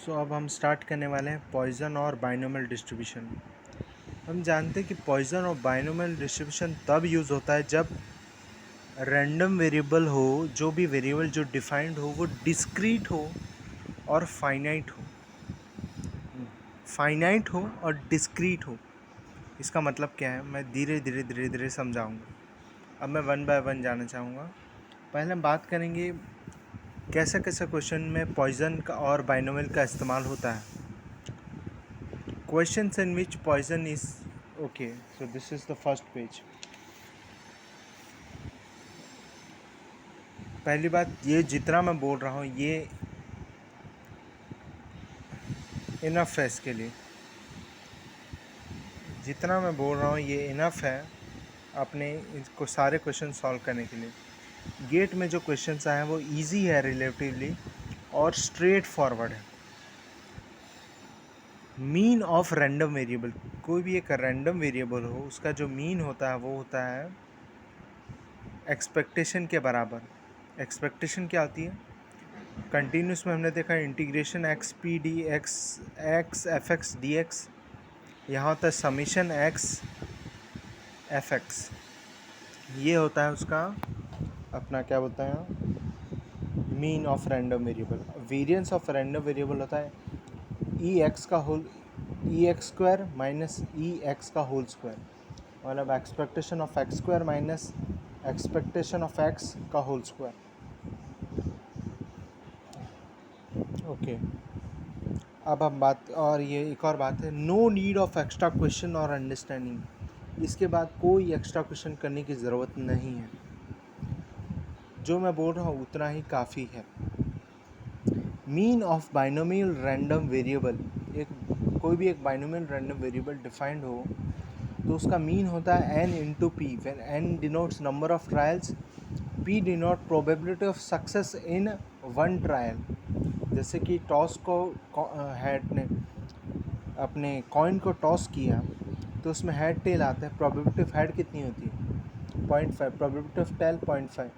सो अब हम स्टार्ट करने वाले हैं पॉइज़न और बाइनोमियल डिस्ट्रीब्यूशन। हम जानते हैं कि पॉइज़न और बाइनोमियल डिस्ट्रीब्यूशन तब यूज़ होता है जब रैंडम वेरिएबल हो, जो भी वेरिएबल जो डिफाइंड हो वो डिस्क्रीट हो और फाइनाइट हो और डिस्क्रीट हो। इसका मतलब क्या है, मैं धीरे धीरे समझाऊंगा। अब मैं वन बाय वन जाना चाहूँगा। पहले हम बात करेंगे कैसे कैसे क्वेश्चन में पॉइज़न का और बाइनोमियल का इस्तेमाल होता है। Questions in which poison is okay. So this is the first page. पहली बात, ये जितना मैं बोल रहा हूँ ये इनफ है। इसके लिए जितना मैं बोल रहा हूँ ये इनफ है अपने इसको सारे क्वेश्चन सॉल्व करने के लिए। गेट में जो क्वेश्चंस आए हैं वो इजी है रिलेटिवली और स्ट्रेट फॉरवर्ड है। मीन ऑफ रैंडम वेरिएबल, कोई भी एक रैंडम वेरिएबल हो उसका जो मीन होता है वो होता है एक्सपेक्टेशन के बराबर। एक्सपेक्टेशन क्या होती है? कंटिन्यूस में हमने देखा integration x P D x F x D x, यहाँ होता है समीशन एक्स एफ एक्स। ये होता है उसका अपना क्या बोलते हैं, mean of random variable. Variance of random variable होता है ई एक्स का whole E X square minus E X का होल स्क्वायर, मतलब expectation of X square minus expectation of X का होल स्क्वायर। ओके, अब हम बात, और ये एक और बात है, no need of extra question और अंडरस्टैंडिंग। इसके बाद कोई एक्स्ट्रा क्वेश्चन करने की ज़रूरत नहीं है, जो मैं बोल रहा हूँ उतना ही काफ़ी है। Mean of binomial random variable, एक कोई भी एक बाइनोमियल रैंडम वेरिएबल डिफाइंड हो तो उसका मीन होता है n into P, when n denotes number of trials, p denote probability of success in one trial. जैसे कि टॉस को हेड ने अपने कॉइन को टॉस किया तो उसमें हेड टेल आता है, प्रोबेबिलिटी ऑफ हेड कितनी होती है 0.5, प्रोबेबिलिटी ऑफ टेल 0.5।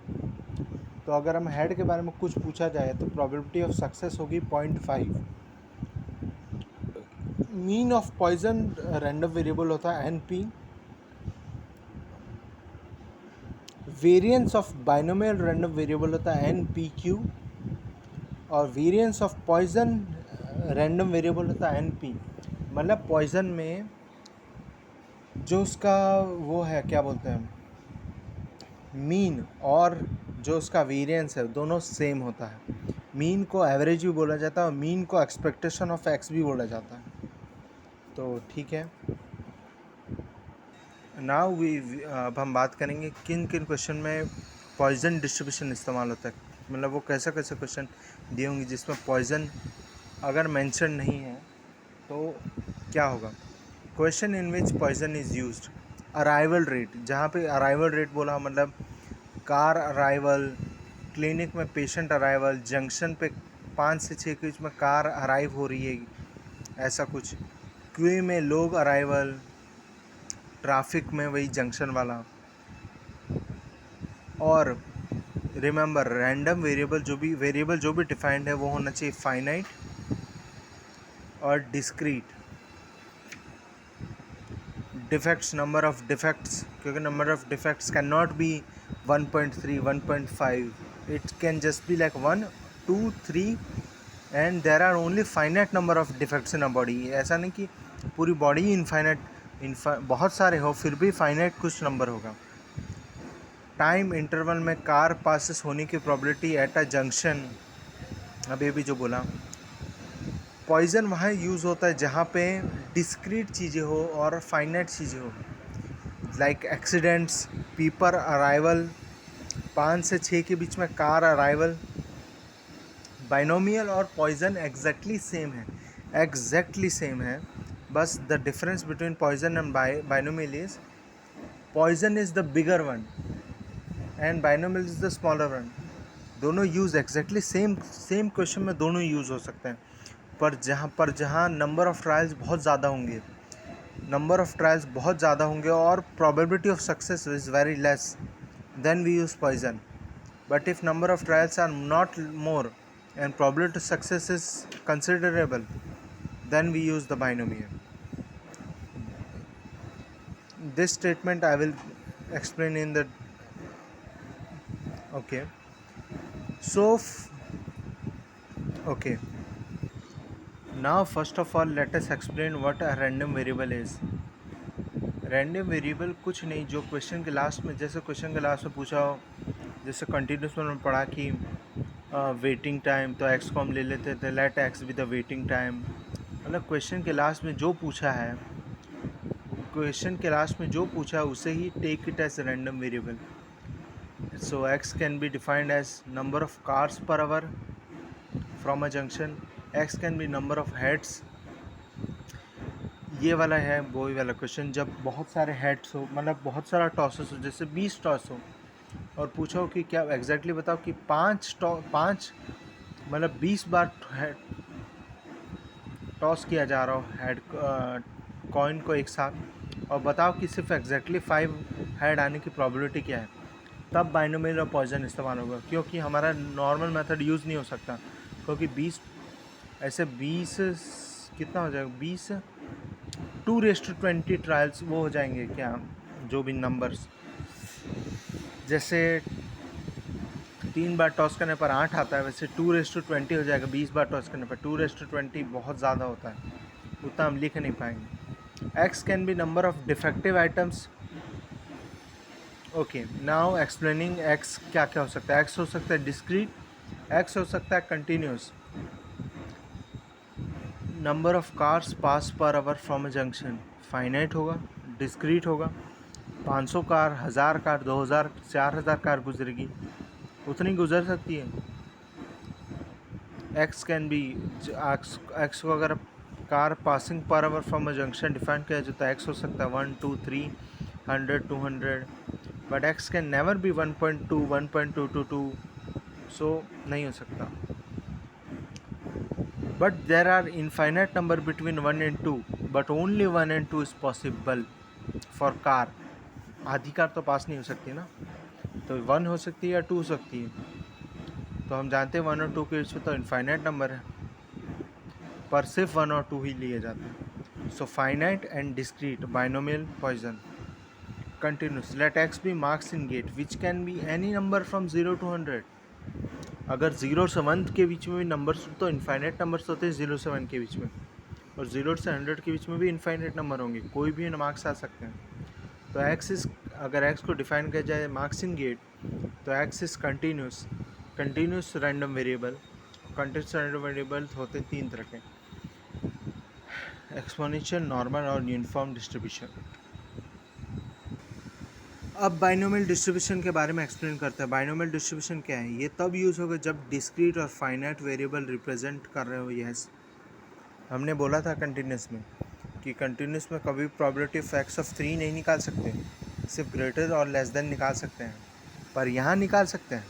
तो अगर हम हेड के बारे में कुछ पूछा जाए तो प्रोबेबिलिटी ऑफ सक्सेस होगी 0.5। Mean of Poisson random variable होता है N P. Variance of binomial random variable होता है एन पी क्यू, और variance of Poisson random variable होता है एन पी। मतलब पॉइजन में जो उसका वो है क्या बोलते हैं, मीन और जो उसका वेरिएंस है दोनों सेम होता है। मीन को एवरेज भी बोला जाता है और मीन को एक्सपेक्टेशन ऑफ एक्स भी बोला जाता है। तो ठीक है, नाउ अब हम बात करेंगे किन किन क्वेश्चन में पॉइजन डिस्ट्रीब्यूशन इस्तेमाल होता है। मतलब वो कैसे कैसे क्वेश्चन दिए होंगे जिसमें पॉइजन अगर मेंशन नहीं है तो क्या होगा। Question in which Poisson is used, arrival rate, जहाँ पे अराइवल रेट बोला मतलब कार अराइवल, क्लिनिक में पेशेंट अराइवल, जंक्शन पे 5 से 6 के बीच में कार अराइव हो रही है, ऐसा कुछ। क्यू में लोग अराइवल, ट्रैफिक में वही जंक्शन वाला। और रिमेंबर, रैंडम वेरिएबल जो भी डिफाइंड है वो होना चाहिए फाइनाइट और discrete. Defects, number of defects, क्योंकि number of defects can not be 1.3 1.5, it can just be like 1 2 3 and there are only finite number of defects in a body. ऐसा नहीं कि पूरी बॉडी इनफाइनाइट, बहुत सारे हो फिर भी फाइनाइट कुछ नंबर होगा। टाइम इंटरवल में कार पासिस होने की प्रोबेबिलिटी एट अ जंक्शन, अभी भी जो बोला। पॉइज़न वहाँ यूज़ होता है जहाँ पे डिस्क्रीट चीज़ें हो और फाइनाइट चीज़ें हो, लाइक एक्सीडेंट्स, पीपर अराइवल, 5 से 6 के बीच में कार अराइवल। बाइनोमियल और पॉइज़न एग्जैक्टली सेम है, एग्जैक्टली सेम है, बस the difference between poison and binomial is poison is the bigger one and binomial is the smaller one. दोनों यूज़ एग्जैक्टली सेम क्वेश्चन में दोनों यूज़ हो सकते हैं, पर जहाँ नंबर ऑफ़ ट्रायल्स बहुत ज़्यादा होंगे और probability of success is very less, then we use Poisson. But if number of trials are not more and probability of success is considerable, then we use the binomial. This statement I will explain in the okay. So okay, now first of all let us explain what a random variable is. Random variable कुछ नहीं, जो question के last में, जैसे question के last में पूछा हो, जैसे कंटिन्यूस में पढ़ा कि वेटिंग टाइम, तो एक्स को हम ले लेते थे let X with the waiting time. मतलब क्वेश्चन के लास्ट में जो पूछा है, क्वेश्चन के लास्ट में जो पूछा है उसे ही take it as random variable. So X can be defined as number of cars per hour from a junction, X can be number of heads. ये वाला है वही वाला क्वेश्चन, जब बहुत सारे हेड्स हो, मतलब बहुत सारा टॉसेस हो, जैसे 20 टॉस हो और पूछो कि क्या एग्जैक्टली बताओ कि 5 मतलब 20 बार टॉस किया जा रहा हो हेड कॉइन को एक साथ, और बताओ कि सिर्फ एग्जैक्टली 5 हेड आने की प्रोबेबिलिटी क्या है, तब बाइनोमियल और पॉइजन इस्तेमाल होगा। क्योंकि हमारा नॉर्मल मेथड यूज़ नहीं हो सकता, क्योंकि 20 कितना हो जाएगा, 20 2:20 ट्रायल्स वो हो जाएंगे क्या, जो भी नंबर्स, जैसे 3 बार टॉस करने पर 8 आता है, वैसे 2:20 हो जाएगा 20 बार टॉस करने पर। 2:20 बहुत ज़्यादा होता है, उतना हम लिख नहीं पाएंगे। X can be number of defective items. Okay, now explaining x क्या क्या हो सकता है। एक्स हो सकता है डिस्क्रीट, एक्स हो सकता है कंटिन्यूस, नंबर ऑफ कार्स पास पर hour from a junction finite होगा, डिस्क्रीट होगा, 500 कार, 1000 कार, 2000, 4000 कार गुजरेगी, उतनी गुजर सकती है। एक्स कैन बी, एक्स को अगर कार पासिंग पर hour from a junction define किया जाए तो एक्स हो सकता है 1, 2, 3, 100, 200, but x can never be 1.2, 1.222, so नहीं हो सकता। But there are infinite number between 1 and 2, but only 1 and 2 is possible for car. आधी कार तो पास नहीं हो सकती ना, तो 1 हो सकती है या 2 हो सकती है। तो हम जानते हैं 1 और 2 के बीच में तो इनफाइनाइट नंबर है, पर सिर्फ 1 और 2 ही लिए जाते हैं। So finite and discrete binomial Poisson. Continuous, let X be marks in GATE which can be any number from 0 to 100। अगर 0 से 1 के बीच में भी नंबर्स, तो इनफाइनाइट नंबर्स होते हैं 0 से 1 के बीच में, और 0 से 100 के बीच में भी इनफाइनाइट नंबर होंगे, कोई भी मार्क्स आ सकते हैं। तो एक्स इस, अगर एक्स को डिफाइन किया जाए मार्क्स इन गेट, तो x is continuous random variable. Continuous random variable होते 3 तरह के, एक्सपोनेंशियल, नॉर्मल और यूनिफॉर्म डिस्ट्रीब्यूशन। अब बाइनोमियल डिस्ट्रीब्यूशन के बारे में एक्सप्लेन करते हैं। बाइनोमियल डिस्ट्रीब्यूशन क्या है, ये तब यूज़ होगा जब डिस्क्रीट और फाइनाइट वेरिएबल रिप्रेजेंट कर रहे हो। यस, हमने बोला था कंटिन्यूस में कि कंटिन्यूस में कभी प्रोबेबिलिटी ऑफ एक्स ऑफ 3 नहीं निकाल सकते, सिर्फ ग्रेटर और लेस देन निकाल सकते हैं। पर यहाँ निकाल सकते हैं,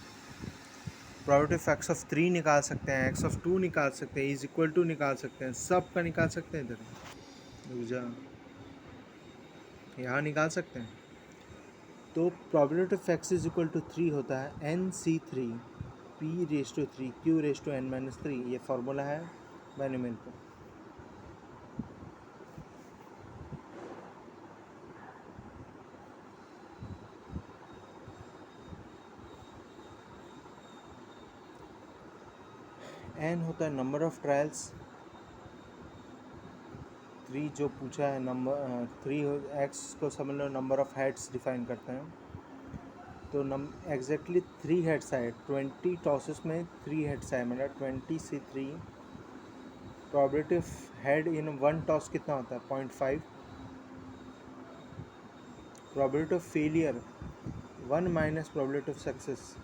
प्रोबेबिलिटी ऑफ एक्स ऑफ 3 निकाल सकते हैं, एक्स ऑफ 2 निकाल सकते हैं, इज इक्वल टू निकाल सकते हैं, सब का निकाल सकते हैं। इधर यहाँ निकाल सकते हैं। तो probability of x is equal to 3 होता है NC3 P⁻3 Q⁻n-3। ये फार्मूला है बाइनोमियल का। n होता है नंबर ऑफ ट्रायल्स, 3 जो पूछा है नंबर 3 एक्स को समझ लो नंबर ऑफ हेड्स डिफाइन करते हैं, तो एग्जैक्टली 3 हेड्स आए, 20 टॉसेस में 3 हेड्स आए, मतलब 20 से 3। Probability of head in 1 toss कितना होता है, 0.5। Probability of failure 1 minus probability of success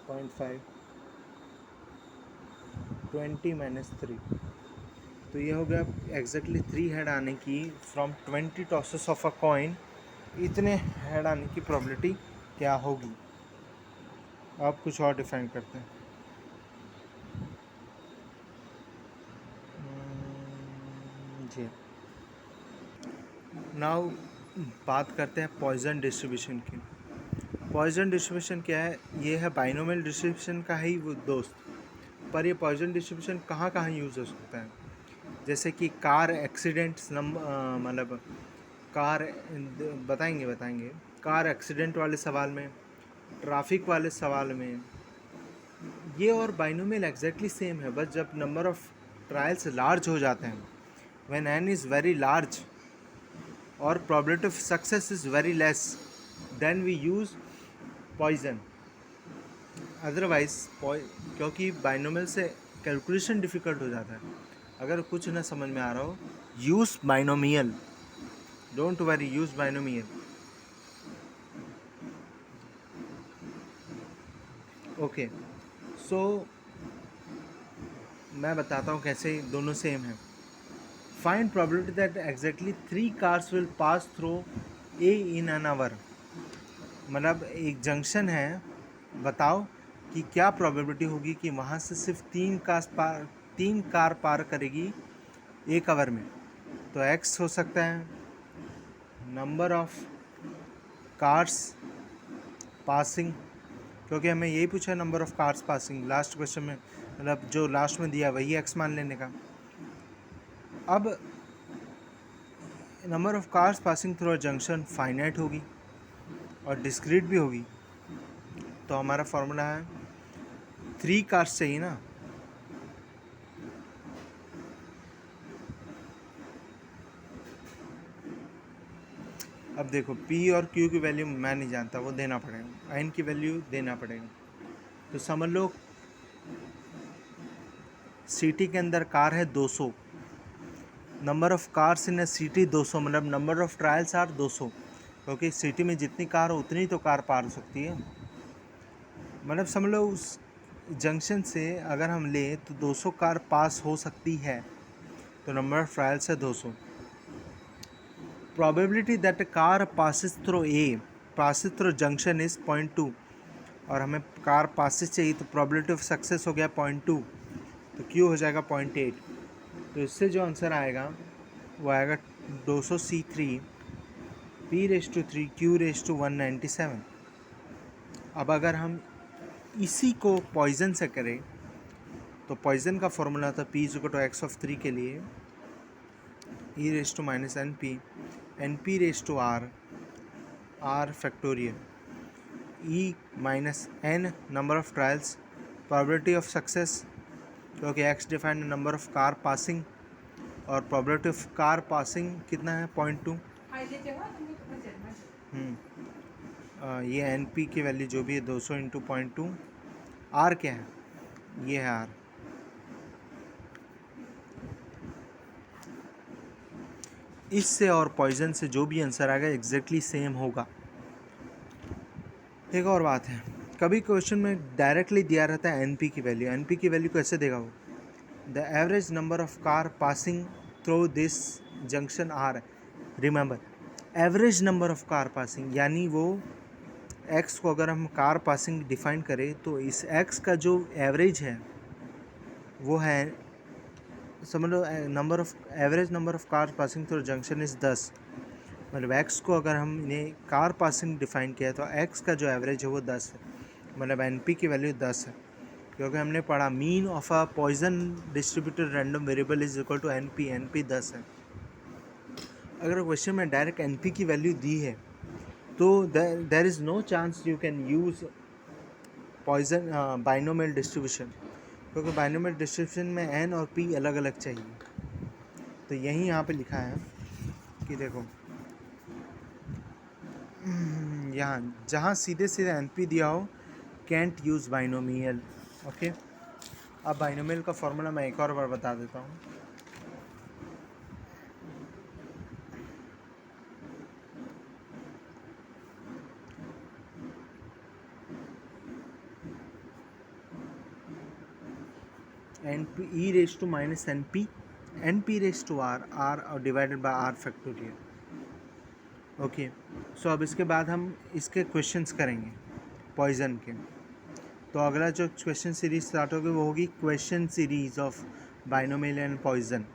0.5, 20 - 3, तो ये हो गया एग्जैक्टली 3 हेड आने की from 20 tosses of a coin, इतने हेड आने की प्रोबेबिलिटी क्या होगी। अब कुछ और डिफाइन करते हैं। जी, नाउ बात करते हैं पॉइजन डिस्ट्रीब्यूशन की। पॉइजन डिस्ट्रीब्यूशन क्या है, ये है बाइनोमियल डिस्ट्रीब्यूशन का ही वो दोस्त। पर ये पॉइजन डिस्ट्रीब्यूशन कहाँ कहाँ यूज़ हो सकता है, जैसे कि कार एक्सीडेंट्स मतलब कार बताएंगे कार एक्सीडेंट वाले सवाल में, ट्रैफिक वाले सवाल में। ये और बाइनोमियल एग्जैक्टली सेम है, बस जब नंबर ऑफ ट्रायल्स लार्ज हो जाते हैं, when n is very large और probability of success is very less, then we use poison. Otherwise क्योंकि बाइनोमियल से कैलकुलेशन डिफ़िकल्ट हो जाता है। अगर कुछ ना समझ में आ रहा हो, use binomial, don't worry, use binomial. Okay, so मैं बताता हूँ कैसे दोनों सेम है। Find probability that exactly 3 cars will pass through a in an hour. मतलब एक जंक्शन है, बताओ कि क्या प्रोबेबिलिटी होगी कि वहाँ से सिर्फ 3 कार पार करेगी 1 आवर में। तो एक्स हो सकता है नंबर ऑफ कार्स पासिंग, क्योंकि हमें यही पूछा number of cars passing last question में, मतलब जो लास्ट में दिया वही एक्स मान लेने का। अब number of cars passing through a junction finite होगी और डिस्क्रीट भी होगी, तो हमारा फॉर्मूला है 3 कार्स चाहिए ना। अब देखो P और Q की वैल्यू मैं नहीं जानता, वो देना पड़ेगा, N की वैल्यू देना पड़ेगा। तो समझ लो सिटी के अंदर कार है 200, number of cars in A city 200, मतलब नंबर ऑफ़ ट्रायल्स आर 200, क्योंकि सिटी में जितनी कार हो उतनी तो कार पार हो सकती है। मतलब समझ लो उस जंक्शन से अगर हम ले तो 200 कार पास हो सकती है, तो नंबर ऑफ़ ट्रायल्स है 200। Probability that car passes through junction is 0.2, और हमें कार पासिस चाहिए तो प्रोबेबिलिटी ऑफ सक्सेस हो गया 0.2, तो Q हो जाएगा 0.8। तो इससे जो आंसर आएगा वो आएगा 200C3 P⁻3 Q⁻197। अब अगर हम इसी को पॉइजन से करें तो पॉइजन का फॉर्मूला था P=x(3) के लिए e⁻⁻NP NP⁻r r factorial e minus n number of trials, probability of success क्योंकि x defined number of car passing, और प्रोबेबिलिटी ऑफ कार पासिंग कितना है 0.2। ये NP की वैल्यू जो भी है 200 × 0.2। R क्या है, ये है R। इससे और पॉइजन से जो भी आंसर आएगा एग्जैक्टली सेम होगा। एक और बात है, कभी क्वेश्चन में डायरेक्टली दिया रहता है NP की वैल्यू, NP की वैल्यू कैसे देगा वो, the average number of car passing through this junction are. Remember average number of car passing, यानी वो x को अगर हम कार पासिंग डिफाइन करें तो इस x का जो एवरेज है वो है, समझ लो average number of car passing through junction is 10, मतलब x को अगर हमने कार पासिंग डिफाइन किया तो x का जो एवरेज है वो 10 है, मतलब NP की वैल्यू 10 है, क्योंकि हमने पढ़ा mean of a Poisson distributed random variable is equal to NP 10 है। अगर क्वेश्चन में डायरेक्ट NP की वैल्यू दी है तो there is no chance you can use Poisson binomial distribution, क्योंकि बाइनोमियल डिस्ट्रीब्यूशन में n और p अलग अलग चाहिए। तो यही यहाँ पे लिखा है कि देखो यहाँ जहाँ सीधे सीधे NP दिया हो कैंट यूज़ बाइनोमियल। ओके, अब बाइनोमियल का फॉर्मूला मैं एक और बार बता देता हूँ। NP e⁻⁻NP NP⁻r r divided by r factorial. Okay, so अब इसके बाद हम इसके क्वेश्चंस करेंगे पॉइजन के। तो अगला जो क्वेश्चन सीरीज स्टार्ट होगी वो होगी question series of binomial and poison.